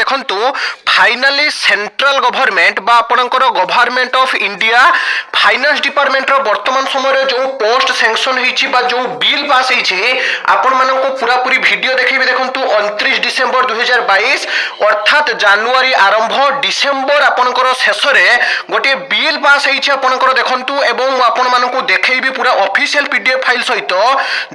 देखंतु finally central government बा आपणकर government of India finance department रो वर्तमान समय जो पोस्ट सैंक्शन होईची बा जो बिल पास होईची आपण मानको पूरा पूरी वीडियो देखिबे। देखंतु 29 डिसेंबर 2022 अर्थात जनवरी आरंभ डिसेंबर आपणकर शेष रे गोटे बिल पास होईची आपणकर देखंतु एवं आपण मानको देखैबी पूरा ऑफिशियल पीडीएफ फाइल सहित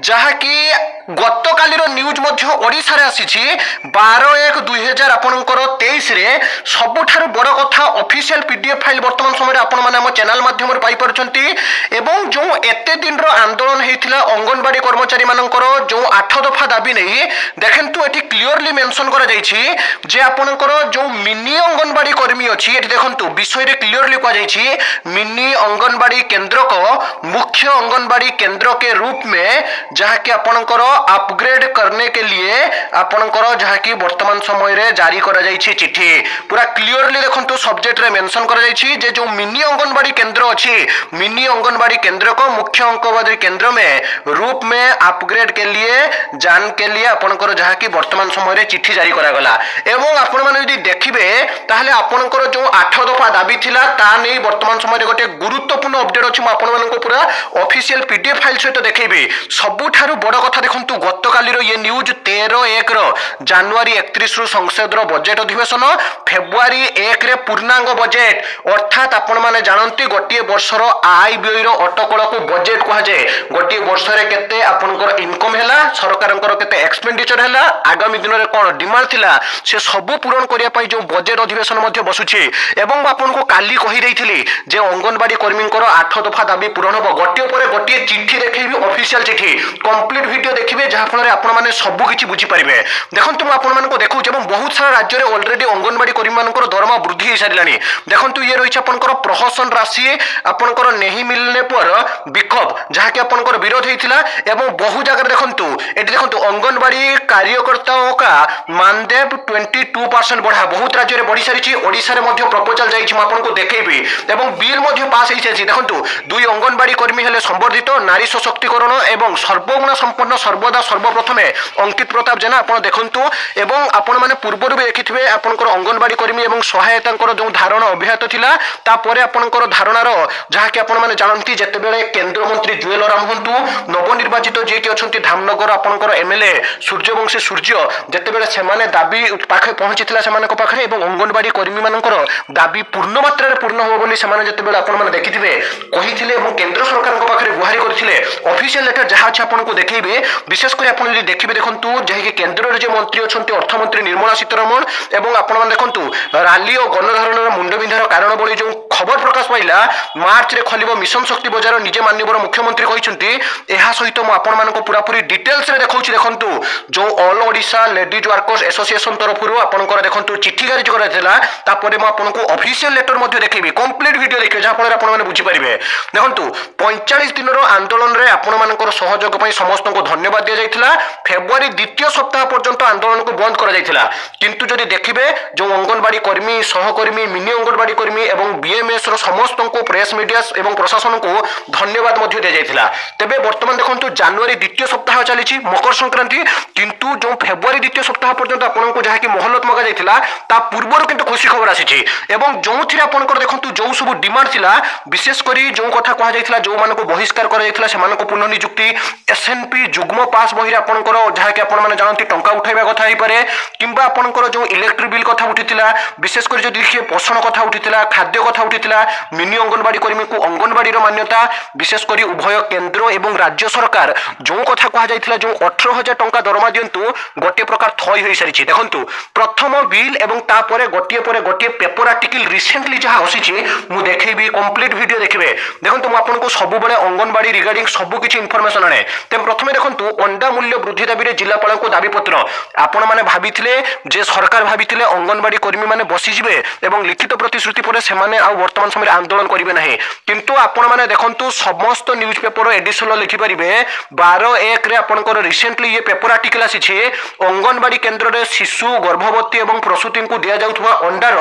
जहा कि गत काली रो न्यूज मध्य ओडिसा रे आसीची 12/1/2023 आपणकर 23 रे सबुठारु बड़ कथा ऑफिशियल पीडीएफ फाइल वर्तमान समय आपण माने हम चैनल माध्यम रे पाई परछंती एवं जो एते दिन रो आंदोलन हेतिला अंगनवाड़ी कर्मचारी मानकर जो 8 दफा दाबी नहीं देखंतु एठी क्लियरली मेंशन करा जायछि जे आपणकर जो मिनी अंगनवाड़ी कर्मी अछि एठी देखंतु विषय रे क्लियरली कहा जायछि मिनी अंगनवाड़ी केंद्र को मुख्य अंगनवाड़ी केंद्र के रूप में जहा कि आपणकर अपग्रेड करने के लिए आपणकर जहा कि वर्तमान समय रे जारी करा जायछि चिट्ठी पूरा क्लियरली देखंतु सब्जेक्ट रे मेंशन करा जायछि जे जो मिनी अंगनवाड़ी केंद्र अछि मिनी अंगनवाड़ी केंद्र को मुख्य अंगनवाड़ी केंद्र में रूप में अपग्रेड के लिए जान के लिए आपणकर जहा कि वर्तमान समय रे चिट्ठी जारी करा गला एवं आपण माने यदि देखिबे ताहले आपणकर जो 8 दफा दाबी थिला ता नै वर्तमान समय रे गोटे गुरुत्वपूर्ण अपडेट अछि म आपण मानको पूरा ऑफिशियल पीडीएफ फाइल सहित देखैबे। सबुठारु बड़ कथा देखंतु गत काली रो ये न्यूज 13/1 रो जनवरी 31 रो संसद रो बजेट अधिवेशन फेब्रुआरी 1 रे पूर्णांग बजेट अर्थात आपण माने जानंती गोटिए वर्ष रो आय व्यय रो अटकल को बजेट कहा जाय गोटिए वर्ष रे केते आपनकर इनकम हैला सरकारनकर केते एक्सपेंडिचर हैला आगामी दिन रे कोन डिमांड थिला से सब पूरण करिया पई जो बजेट अधिवेशन मध्ये बसुछि एवं आपनको काली कहि देइथिली जे अंगनवाड़ी कर्मींकर 8 दफा दाबी पूरण हो गोटिए परे गोटिए चिट्ठी देखैबी ऑफिशियल चिट्ठी कंप्लीट वीडियो देखिबे जहा फल रे आपण माने सब किछि बुझी परिबे। देखंतु आपण मानको देखौ जे बहुत सारा राज्य रे ऑलरेडी अंगनवाड़ी कर्मी मानकर दरमा वृद्धि हो सारिलानी। देखंतु ये रहिछ आपनकर प्रहसन राशि आपनकर नहीं मिलने पर विक्षोभ जहा कि आपनकर विरोध हेतिला एवं बहु जगह देखंतु एटी देखंतु अंगनवाड़ी कार्यकर्ताओं का मानदेय 22% बढ़ा बहुत राज्य रे बढ़ी सारिछि ओडिसा रे मध्ये प्रपोजल जाइछि म आपनको देखैबी एवं बिल मध्ये पास हेछि। देखंतु दुई अंगनवाड़ी कर्मी हेले संबर्धित नारी सशक्तिकरण एवं सर्वगुण संपन्न सर्वदा सर्वप्रथमे अंकित प्रताप जेना आपण देखंतु एवं आपण माने पूर्वरु भी देखिथिबे आपनकर अंगनवाड़ी कर्मी एवं सहायतांकर जो धारणा अभ्याहत थिला ता परे आपनकर धारणार जहा कि आपण माने जानंती जते बेले केंद्र मंत्री जुएल राम हंतु नवनिर्वाचित जे कि अछंती धामनगर आपनकर एमएलए सूर्यवंशी सूर्य जते बेले से माने दाबी पाखे पहुंचिथिला से माने को पाखरे एवं अंगनवाड़ी कर्मी मानकर दाबी पूर्ण मात्रा रे पूर्ण हो बोली से माने जते बेले आपण माने देखिथिबे कहिथिले एवं केंद्र सरकार को पाखरे गुहारी करथिले ऑफिशियल लेटर जहा छ आपनको देखैबे विशेष कर आपण यदि देखिबे देखंतु जे कि केंद्र रे जे मंत्री अछंती अर्थमंत्री निर्मला सीतारमण एवं आपण माने देखंतु रैली और गणधारणर मुंडबिंधार कारण बोली जो खबर प्रकाश पाइला मार्च रे खलिबो मिशन शक्ति बजार निजे माननीय मुख्यमंत्री कहिसंती एहा सहित म आपण मानको पूरा पूरी डिटेल्स रे देखौछि। देखंतु जो all Odisha ladies workers association तरफरु आपनकर देखंतु चिट्ठी गारी कराइला ता परे म आपनको ऑफिशियल लेटर मध्ये देखैबी कंप्लीट वीडियो देखिबे जहा फल आपण माने बुझी परिबे। देखंतु 45 दिन रो आंदोलन रे आपण मानकर सहयोग पई समस्त को धन्यवाद दिया जाइथिला फेब्रुआरी द्वितीय सप्ताह पर्यंत आंदोलन को बंद करा जाइथिला किंतु जदि देखिबे जो अंगनवाड़ी कर्मी सहकर्मी मिनी अंगनवाड़ी कर्मी एवं बीएमएस रो समस्त को प्रेस मीडिया एवं प्रशासन को धन्यवाद मध्ये दिया जाइथिला। तेबे वर्तमान देखंतु जनवरी द्वितीय सप्ताह चलीछि मकर संक्रांति किंतु जो फेब्रुआरी द्वितीय सप्ताह पर्यंत आपण को जहा कि मोहलत मगा जाइथिला ता पूर्वरु किंतु खुशी खबर आसीछि एवं जोंथिरे आपनकर देखंतु जो सब डिमांड थिला विशेष करी जो कथा कहा जाइथिला जो मानको बहिष्कार करा जाइथिला से मानको पुनः नियुक्ति एसएनपी जुग्म पास बहिरे आपनकर जहा कि आपण माने जानंती टंका उठाइबा कथा ही पारे किंबा आपनकर जो इलेक्ट्रिक बिल कथा उठिथिला विशेष करी जो देखिए पोषण कथा उठिथिला खाद्य कथा उठिथिला मिनी अंगनवाड़ी कर्मी को अंगनवाड़ी रो मान्यता विशेष करी उभय केंद्र एवं राज्य सरकार जो कथा कहा जाइथिला जो 18000 टंका दरमा दियंतु गोटे प्रकार थई होई सारिछि। देखंतु प्रथम बिल एवं ता परे गोटे पेपर आर्टिकल रिसेंटली जहा होसिछि मु देखैबी कंप्लीट वीडियो देखिबे। देखंतु मु आपनको सब बेले अंगनवाड़ी रिगार्डिंग सब किछि इंफॉर्मेशन आने ते प्रथमे देखंतु अंडा मूल्य वृद्धि दाबी रे जिल्लापाल को दाबी पत्र आपण माने भाबिथिले जे सरकार भाबिथिले अंगनवाड़ी कर्मी माने बसी जिवे एवं लिखित प्रतिश्रुति परे से माने आ वर्तमान समय आंदोलन करिवे नाही किंतु आपण माने देखंतु समस्त न्यूज पेपर एडिशनल लिखि परिबे 12/1 रे आपनकर रिसेंटली ये पेपर आर्टिकल आसीछि अंगनवाड़ी केंद्र रे शिशु गर्भवती एवं प्रसूति को दिया जाउथवा अंडार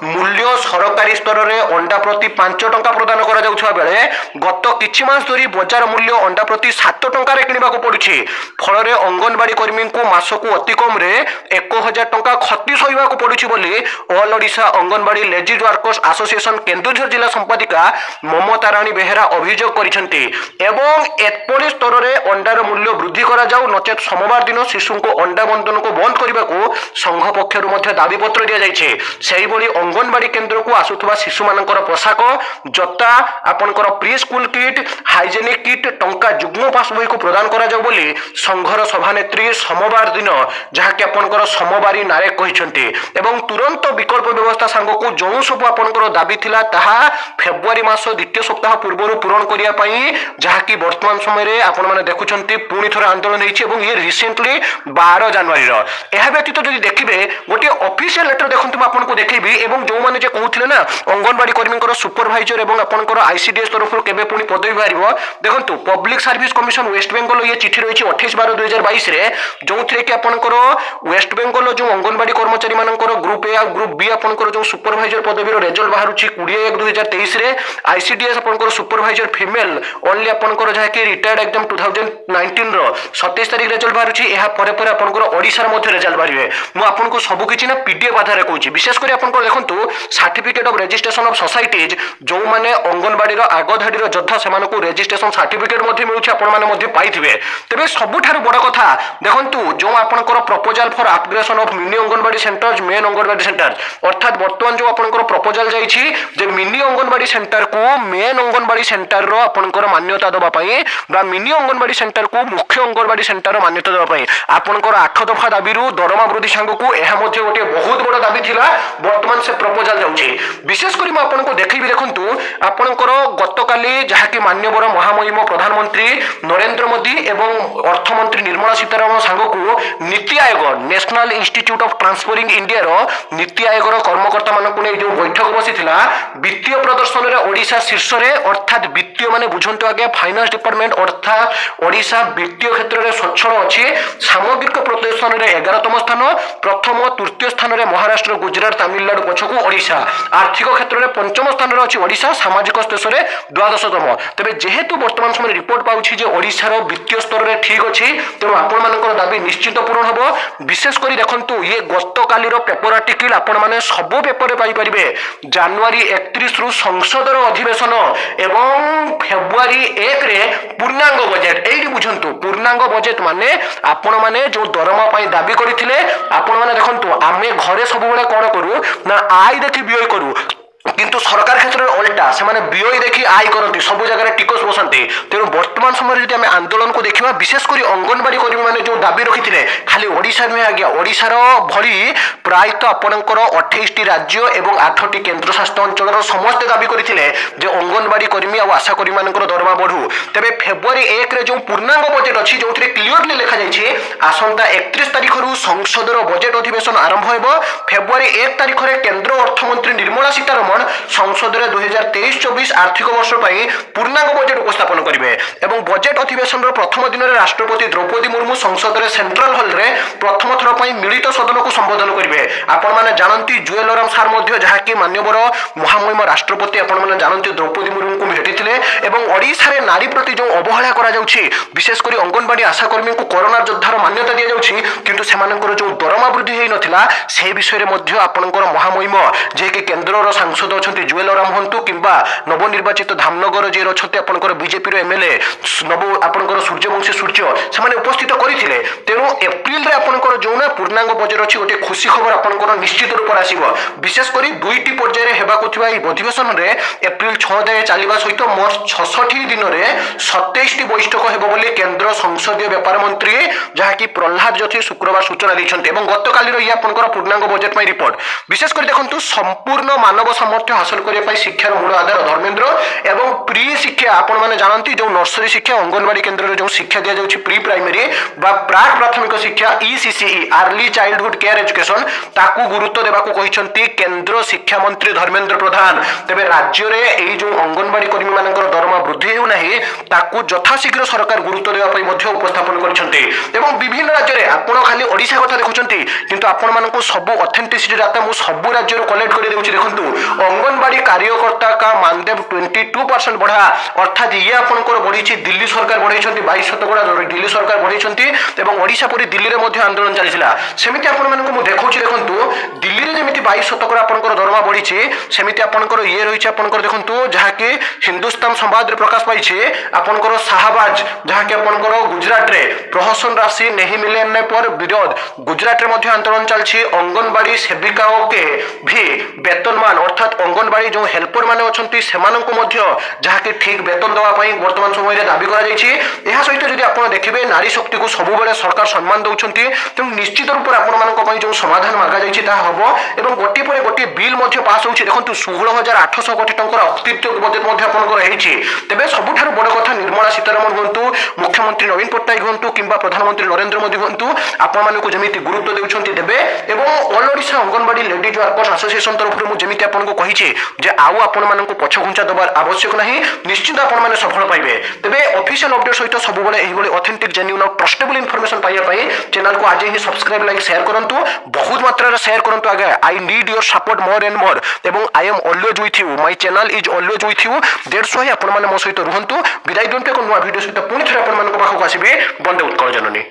मूल्य सरकारी स्तर रे अंडा प्रति 5 टंका प्रदान करा जाउथवा बेले गत किछि मास धरि बाजार मूल्य अंडा प्रति 7 टंका रे किनिबा को पडुछि फल रे अंगनवाड़ी कर्मी को मासको अति कम रे 1000 टंका क्षति सहिबा देवाको पड़ुछि बोली all Odisha anganwadi ladies workers association Keonjhar जिला संपादिका ममता राणी बेहेरा अभियोग करिसेंती एवं एपरि स्तर रे अंडार मूल्य वृद्धि करा जाऊ नचेत सोमवार दिन शिशु को अंडा बंधन को बंद करने को संघ पक्षर मध्य दाबीपत्र दि जाइए से भली अंगनवाड़ी केन्द्र को आसुवा शिशु मानकर पोशाक जता आपणकर pre school kit hygienic kit टंका जुग्म पास बही को प्रदान करा जाऊ बोली संघर सभानेत्री सोमवार दिन जहाँकि आपणकर सोमवारी नायक कहते एवं तुरंत विकल्प व्यवस्था सांग को जो सब आपणकर दाबी थिला ताहा फेब्रुआरी मास द्वितीय सप्ताह पूर्व पूरण करने जहाँकि वर्तमान समय आपण मैंने देखुंत पुणी थोड़े आंदोलन होती ये रिसेंटली 12 जनवरी यह व्यतीत जब देखिए गोटे ऑफिशियल लेटर देखते आपको देखी जो मैंने कहते ना अंगनवाड़ी कर्मी सुपरभाइजर और आपंकर आईसीडीएस तरफ केवे पुणी पदवी बाहर देखो Public Service Commission West Bengal ये चिठी रही 28/12/2022 जो थी कि आपंकर वेस्ट बेंगल जो अंगनवाड़ी कर्मचारी मानकर ग्रुप ए ग्रुप बी आपंकर जो सुपरभाइजर पदवीर रेजल्ट बाहर 20/1/2023 आईसीडीएस आपंकर सुपरभाइजर फीमेल ओनली आपंकर जहाँकि रिटायर्ड एग्जाम 2019 27 तारिख रेजल्ट बाहर आपंकर ओडिशार मध्य रेजल्ट बाहर मुझे आपको सबकि पीडीएफ आधार कहूँ विशेषकर आपको देखो certificate of registration of societies जो मैंने अंगनवाड़ी आग धाड़ी योद्धा से रजिस्ट्रेशन सर्टिफिकेट मिलूँ पाई तेज सबुठ बड़ कथा देखो जो आपंकर proposal for upgradation of mini anganwadi centres main anganwadi centre अर्थात बर्तमान जो आपंकर प्रपोजाल जाइए मिनी अंगनवाड़ी सेंटर को मेन अंगनवाड़ी सेंटर आपंकर मान्यता देवाई मिनी अंगनवाड़ी सेंटर को मुख्य अंगनवाड़ी सेंटर मान्यता देवाई आपंकर 8 दफा दाबी दरमा वृद्धि सांग को यह गोटे बहुत बड़ दाबी थिला वर्तमान से प्रपोजाल जाउछि विशेषकर मैं आपको देखी देखु आपंकर गतकाली जहाँकि मान्यवर महामहिम प्रधानमंत्री नरेंद्र मोदी एवं अर्थमंत्री निर्मला सीतारामन सांग को NITI Aayog national institute of transferring India NITI Aayog कर्मकर्ता मानक जो बैठक बसी वित्तीय प्रदर्शन में ओडिशा शीर्ष में अर्थात वित्तीय माने बुझंतु आगे फाइनेंस डिपार्टमेंट अर्थात ओडिशा वित्तीय क्षेत्र में स्वच्छल अच्छी सामग्रिक प्रदर्शन में 11तम स्थान प्रथम तृतीय स्थान में महाराष्ट्र गुजरात तमिलनाडु पछकू ओडिशा आर्थिक क्षेत्र में 5म स्थान में अच्छी ओडिशा सामाजिक स्तर में 12तम तेज जेहेतु वर्तमान समय रिपोर्ट पाउछि जे ओडिशार वित्तीय स्तर में ठीक अच्छी तेणु आपंकर दाबी निश्चित पूरण हम विशेषकर देखु ये गतकाली पेपर आर्टिकल आपण मैंने सबू पेपर पाइपर जानुरी 31 रु संसदर अधिवेशन एवं फेब्रुआरी 1 रे पूर्णांग बजेट ये बुझंतु पूर्णांग बजेट माने आपण माने जो दरमा दाबी करथिले आपण माने देखंतु आमे घरे सब बेले कोन करू ना आय देखि व्यय करू किंतु सरकार क्षेत्र में उल्टा से व्यय देखी आय करती सब जगह टिकस बसंती तेणु वर्तमान समय जो आंदोलन को देखा विशेषकर अंगनवाड़ी कर्मी मैंने जो दाबी रखी थे खाली ओडिशा नुहे आज्ञा ओडिशार भली प्रायतः आपणकर 28टी राज्य और 8टी केन्द्र शासित अंचल समस्ते दाबी करते अंगनवाड़ी कर्मी और आशा कर्मी मान दरमा बढ़ू तेज फेब्रुआरी 1 रे जो पूर्णांग बजेट अच्छी जो क्लीयरली लिखा जाइए आसंता 31 तारिख संसदर बजेट अधिवेशन आरंभ हो फेब्रुआरी 1 तारिख में केन्द्र अर्थमंत्री निर्मला सीतारमण संसद में 2023-24 आर्थिक वर्ष पूर्णांग बजेट उपस्थापन करेंगे एवं बजेट अधिवेशन प्रथम दिन में राष्ट्रपति द्रौपदी मुर्मू संसद में सेंट्रल हॉल रे प्रथम थर पर मिलित सदन को संबोधन करेंगे आपण मैंने जानती जुएल ओराम सार जहाँकि मान्यवर महामहिम राष्ट्रपति आपण मैंने जानती द्रौपदी मुर्मू को भेटी एवं ओडिशा रे नारी प्रति जो अवहेला करा जाउछि विशेषकर अंगनवाड़ी आशाकर्मी को कोरोना योद्धार मान्यता दि जाउछि किंतु सेमानकर जो दरमा वृद्धि होई नथिला से विषय में आपणकर महामहिम जे कि केन्द्र सांसद अच्छा जुएल ओराम हूँ कि नवनिर्वाचित धामनगर जी अच्छा आपंकर बीजेपी एमएलए नव आपंकर सूर्यवंशी सूर्य से उपस्थित करते तेणु एप्रिल आपंकर जो ना पूर्णांग बजेट अच्छी गोटे खुशी खबर आपंकर निश्चित रूप से आसो विशेषकर 2टी पर्यायर होगा अधिवेशन में एप्रिल 6 जाए चलवा सहित मोट 66 दिन में 27टी बैठक हो केन्द्र संसदीय व्यापार मंत्री जहाँकि प्रहलाद जोशी शुक्रवार सूचना देते गतकाली ये आपंकर पूर्णांग बजेट रिपोर्ट विशेषकर देखो संपूर्ण मानव सामर्थ्य हासिल करने शिक्षार मूल आधार धर्मेन्द्र एवं प्री शिक्षा आपण मैंने जानती जो नर्सरी शिक्षा अंगनवाड़ी केन्द्र में जो शिक्षा दि जाऊँगी प्री प्राइमरी प्राक प्राथमिक शिक्षा ECCE early childhood care education ताकू गुरुत्व देवाक कहते केन्द्र शिक्षा मंत्री धर्मेन्द्र प्रधान तेज राज्य में जो अंगनवाड़ी कर्मी मान दरमा वृद्धि होना ताकू यथाशीघ्र सरकार गुरुत्व देवाई उपस्थापन कर विभिन्न राज्य में आप खाली ओडिशा कथा देखुं किंतु आपण मानक सब ऑथेंटिसिटी डाटा मुझे सब राज्य कलेक्ट कर देखु অঙ্গনবাড়ি কার্যকর্তা কা মানদেব 22% বঢ়া অর্থাৎ ইয়ে আপনার বড়িছে দিল্লী সরকার বড়াইছেন 22% দিল্লী সরকার বড়াইছেন এবং ওড়িশা পরি দিল্লীরে মধ্যে আন্দোলন চালিছিলা সেমিতি আপনার মু দেখাউছি দেখন্তু দিল্লীরে যেমিতি 22% আপনার দরমা বড়িছে সেমিতি আপনার ইয়ে রয়েছে আপনার দেখন্তু যাহাকি হিন্দুস্তান সম্বাদরে প্রকাশ পাইছে আপনার শাহবাজ যাহাকি আপনার গুজরাটরে প্রহসন রাশি নেহি মিলেন পর বিরোধ গুজরাটরে মধ্যে আন্দোলন চালছি অঙ্গনবাড়ি সেবিকাওকে ভি বেতনমান অর্থাৎ অঙ্গনবাড়ি যে হেল্পর মানে অছন্তি সেমানଙ୍କୁ ମଧ୍ୟ ଯାହାକି ଠିକ ବେତନ ଦେବା ପାଇଁ ବର୍ତ୍ତମାନ ସମୟରେ ଦାବି କରାଯାଇଛି ଏହା ସହିତ ଯଦି ଆପଣ ଦେଖିବେ ନାରୀ ଶକ୍ତିକୁ ସବୁବେଳେ ସରକାର ସମ୍ମାନ ଦେଉଛନ୍ତି ତେଣୁ ନିଶ୍ଚିତ ରୂପରେ ଆପଣମାନଙ୍କ ପାଇଁ ଯେଉଁ ସମାଧାନ ମାଗାଯାଇଛି ତାହା ହେବ ଏବଂ ଗୋଟିଏ ପରେ ଗୋଟିଏ ବିଲ୍ ମଧ୍ୟ ପାସ୍ ହେଉଛି ଦେଖନ୍ତୁ 16,800 କୋଟି ଟଙ୍କାର ଅତିରିକ୍ତ ବଜେଟ୍ ମଧ୍ୟ ଆପଣଙ୍କର ହେଇଛି ତେବେ ସବୁଠାରୁ ବଡ଼ କଥା ନିର୍ମଳା ସୀତାରମଣ ହୁଅନ୍ତୁ ମୁଖ୍ୟମନ୍ତ୍ରୀ ନବୀନ ପଟ୍ଟନାୟକ ହୁଅନ୍ତୁ କିମ୍ବା ପ୍ରଧାନମନ୍ତ୍ରୀ ନରେନ୍ଦ୍ର ମୋଦି ହୁଅନ୍ତୁ ଆପଣମାନଙ୍କୁ ଯେମିତି ଗୁରୁତ୍ୱ ଦେଉଛନ୍ତି ଦେବେ ଏବଂ all Odisha Anganwadi ladies workers association ତରଫରୁ ମୁଁ ଯେମିତି ଆପଣଙ୍କୁ କହିଛି ଯେ ଆଉ ଆପଣମାନଙ୍କୁ ପଛଘୁଞ୍ଚା ଦେବାର ଆବଶ୍ୟକ ନାହିଁ ନିଶ୍ଚିତ ଆପଣମାନେ ସଫଳ ପାଇବେ ତେବେ ଅଫିସିଆଲ ଅପଡେଟ୍ ସହିତ ସବୁବେଳେ ଏହିଭଳି ଅଥେଣ୍ଟିକ୍ ଜେନ୍ୟୁନ୍ ଆଉ ଟ୍ରଷ୍ଟେବଲ୍ ଇନଫର୍ମେସନ୍ ପାଇବା ପାଇଁ ଚ୍ୟାନେଲକୁ ଆଜି ହିଁ ସବସ୍କ୍ରାଇବ୍ ଲାଇକ୍ ସେୟାର କରନ୍ତୁ ବହୁତ ମାତ୍ରାରେ ସେୟାର କରନ୍ତୁ ଆଜ୍ଞା I need your support more and more ଏବଂ I am always with you my channel is always with you that's why ଆପଣମାନେ ମୋ ସହିତ ରୁହନ୍ତୁ ବିଦାୟ ଦିଅନ୍ତୁ ଏକ ନୂଆ ଭିଡ଼ିଓ ସହିତ ପୁଣି ଥରେ ଆପଣମାନଙ୍କ ପାଖକୁ ଆସିବେ ବନ୍ଦେ ଉତ୍କଳ ଜନନୀ।